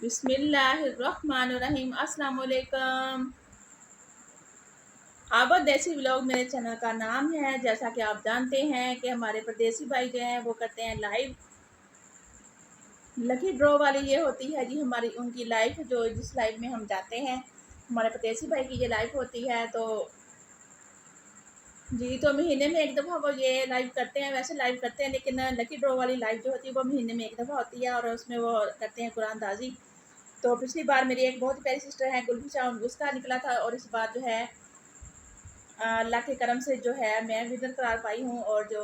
बिस्मिल्लाहिर्रहमानिर्रहीम। अस्सलाम वालेकुम। आबद देसी व्लॉग मेरे चैनल का नाम है। जैसा कि आप जानते हैं कि हमारे परदेसी भाई जो हैं वो करते हैं लाइव लकी ड्रॉ वाली। ये होती है जी हमारी उनकी लाइफ, जो जिस लाइव में हम जाते हैं हमारे परदेसी भाई की ये लाइफ होती है। तो महीने में एक दफ़ा वो ये लाइव करते हैं। वैसे लाइव करते हैं लेकिन लकी ड्रॉ वाली लाइव जो होती है वो महीने में एक दफ़ा होती है और उसमें वो करते हैं कुरानदाजी। तो पिछली बार मेरी एक बहुत प्यारी सिस्टर है गुलफिशा, उसका निकला था और इस बार जो है अल्लाह के करम से जो है मैं विनर करार पाई हूँ। और जो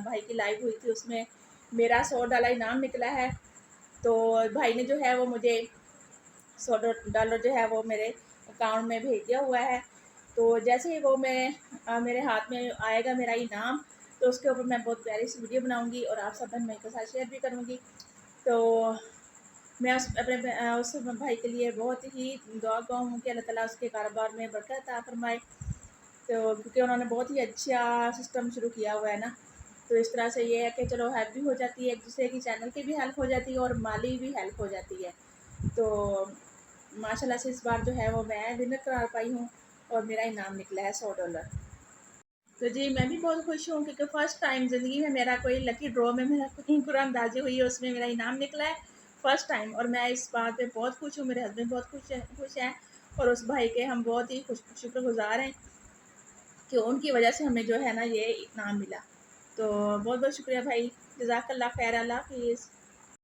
भाई की लाइव हुई थी उसमें मेरा $100 इनाम निकला है। तो भाई ने जो है वो मुझे $100 जो है वो मेरे अकाउंट में भेज दिया हुआ है। तो जैसे ही वो मेरे हाथ में आएगा मेरा इनाम, तो उसके ऊपर मैं बहुत प्यारी सी वीडियो बनाऊंगी और आप सब बहन भाई के साथ शेयर भी करूँगी। तो मैं उस भाई के लिए बहुत ही दुआ गो हूँ कि अल्लाह ताला उसके कारोबार में बरकत अता फरमाए। तो क्योंकि उन्होंने बहुत ही अच्छा सिस्टम शुरू किया हुआ है ना, तो इस तरह से ये है कि चलो हेल्प भी हो जाती है, एक दूसरे की चैनल की भी हेल्प हो जाती है और माली भी हेल्प हो जाती है। तो माशाल्लाह से इस बार जो है वो मैं विनर करार पाई हूँ और मेरा इनाम निकला है $100। तो जी मैं भी बहुत खुश हूँ क्योंकि फ़र्स्ट टाइम ज़िंदगी में मेरा कोई लकी ड्रॉ में मेरा कुरानदाजी हुई है, उसमें मेरा इनाम निकला है फ़र्स्ट टाइम। और मैं इस बात पे बहुत खुश हूँ, मेरे हस्बैंड बहुत खुश हैं और उस भाई के हम बहुत ही शुक्रगुज़ार हैं कि उनकी वजह से हमें जो है ना ये इनाम मिला। तो बहुत बहुत शुक्रिया भाई। जज़ाकल्लाह खैर। अल्लाह हाफ़िज़।